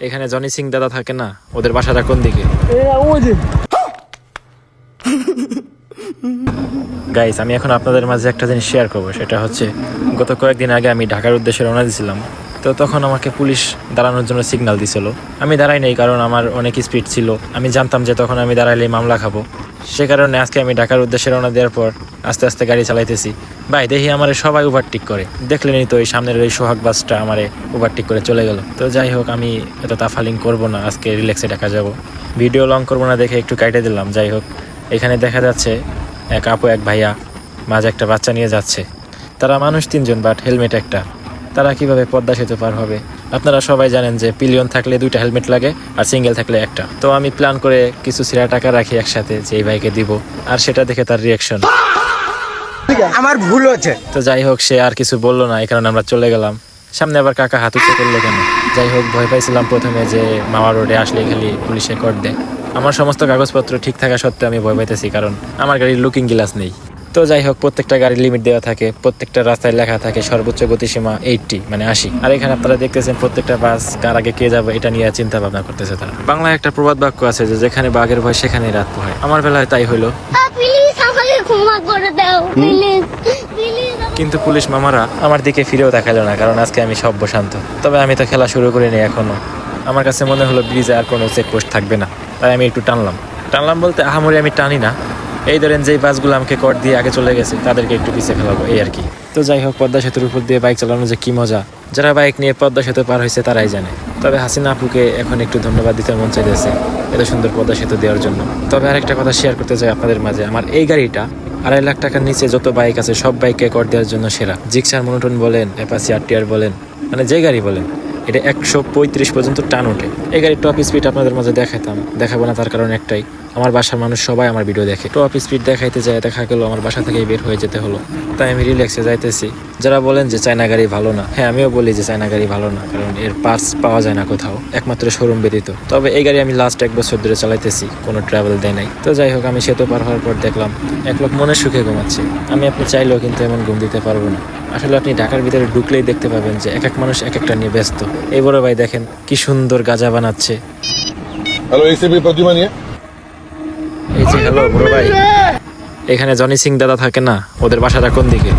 এখানে জনি সিং দাদা থাকে না, ওদের বাসাটা কোন দিকে? গাইস, আমি এখন আপনাদের মাঝে একটা জিনিস শেয়ার করবো। সেটা হচ্ছে, গত কয়েকদিন আগে আমি ঢাকার উদ্দেশ্যে রওনা দিয়েছিলাম। তো তখন আমাকে পুলিশ দাঁড়ানোর জন্য সিগন্যাল দিছিল। আমি দাঁড়াই নাই, কারণ আমার অনেক স্পিড ছিল। আমি জানতাম যে তখন আমি দাঁড়াইলেই মামলা খাবো। সে কারণে আজকে আমি ঢাকার উদ্দেশ্যে রওনা দেওয়ার পর আস্তে আস্তে গাড়ি চালাইতেছি। ভাই, দেখি আমারে সবাই ওভারটেক করে। দেখলেনি তো, এই সামনের ওই সোহাগ বাসটা আমারে ওভারটেক করে চলে গেল। তো যাই হোক, আমি এত তাফালিং করবো না, আজকে রিল্যাক্সে ঢাকা যাব। ভিডিও লং করবো না দেখে একটু কাইটে দিলাম। যাই হোক, এখানে দেখা যাচ্ছে এক আপু এক ভাইয়া মাঝে একটা বাচ্চা নিয়ে যাচ্ছে। তারা মানুষ 3 জন, বাট হেলমেট একটা। তারা কিভাবে পদ্মা সেতু পার হবে? আপনারা সবাই জানেন যে পিলিয়ন থাকলে 2টা হেলমেট লাগে, আর সিঙ্গেল থাকলে একটা। তো আমি প্ল্যান করে কিছু ছিঁড়া টাকা রাখি একসাথে, যে এই ভাইকে দিব। আর সেটা দেখে তার রিয়াকশন, আমার ভুল হচ্ছে। তো যাই হোক, সে আর কিছু বললো না। এই কারণে আমরা চলে গেলাম। সামনে আবার কাকা হাত উঁচু করলো কেন? যাই হোক, ভয় পাইছিলাম প্রথমে যে মাওয়া রোডে আসলে খালি পুলিশে কর দেয়। আমার সমস্ত কাগজপত্র ঠিক থাকা সত্ত্বেও আমি ভয় পাইতেছি, কারণ আমার গাড়ির লুকিং গ্লাস নেই। তো যাই হোক, প্রত্যেকটা গাড়ির লিমিট দেওয়া থাকে, প্রত্যেকটা রাস্তায় লেখা থাকে সর্বোচ্চ গতিসীমা 80 মানে 80। আর এখানে আপনারা দেখতেছেন প্রত্যেকটা বাস কার আগে কে যাবে এটা নিয়ে চিন্তা ভাবনা করতেছে তারা। বাংলায় একটা প্রবাদ বাক্য আছে যে যেখানে বাঘের ভয় সেখানেই রাত পোহায়। আমার বেলায় তাই হইলো। কিন্তু পুলিশ মামারা আমার দিকে ফিরেও তাকালো না, কারণ আজকে আমি সভ্য শান্ত। তবে আমি তো খেলা শুরু করিনি এখনো। আমার কাছে মনে হলো ব্রিজে আর কোনো চেকপোস্ট থাকবে না, তাই আমি একটু টানলাম বলতে আহামরি আমি টানি না। এই ধরেন যেই বাসগুলো আমাকে কর দিয়ে আগে চলে গেছে তাদেরকে একটু পিছিয়ে ফেলাবো, এই আর কি। তো যাই হোক, পদ্মা সেতুর উপর দিয়ে বাইক চালানো যে কি মজা, যারা বাইক নিয়ে পদ্মা সেতু পার হয়েছে তারাই জানে। তবে হাসিনা আপুকে এখন একটু ধন্যবাদ দিতে মন চাইতেছে এত সুন্দর পদ্মা সেতু দেওয়ার জন্য। তবে আরেকটা কথা শেয়ার করতে চাই আপনাদের মাঝে, আমার এই গাড়িটা 2.5 লাখ টাকার নিচে যত বাইক আছে সব বাইককে কর দেওয়ার জন্য সেরা। জিক্সার, মনোটন বলেন, অ্যাপাচি আরটিআর বলেন, মানে যে গাড়ি বলেন, এটা 135 পর্যন্ত টান ওঠে। এই গাড়ির টপ স্পিড আপনাদের মাঝে দেখাবো না, তার কারণ একটাই, আমার বাসার মানুষ সবাই আমার ভিডিও দেখে। টপ স্পিড দেখাইতে যায় দেখা গেল আমার বাসা থেকেই বের হয়ে যেতে হলো। তাই আমি রিল্যাক্সে যাইতেছি। যারা বলেন যে চায়না গাড়ি ভালো না, হ্যাঁ আমিও বলি যে চায়না গাড়ি ভালো না, কারণ এর পার্টস পাওয়া যায় না কোথাও, একমাত্র শোরুম ব্যতীত। তবে এই গাড়ি আমি লাস্ট 1 বছর ধরে চালাইতেছি, কোনো ট্রাভেল দেয় নাই। তো যাই হোক, আমি সেতু পার হওয়ার পর দেখলাম এক লোক মনের সুখে ঘুমাচ্ছে। আপনি চাইলেও কিন্তু এমন ঘুম দিতে পারবো না। আসলে আপনি ঢাকার ভিতরে ঢুকলেই দেখতে পাবেন যে এক এক মানুষ এক একটা নিয়ে ব্যস্ত। এই বড় ভাই দেখেন কি সুন্দর গাঁজা বানাচ্ছে। হ্যালো, এসিপি প্রতিমা নিয়ে। এই যে হ্যালো বড় ভাই, এখানে জনি সিং দাদা থাকে না, ওদের বাসাটা কোন দিকে?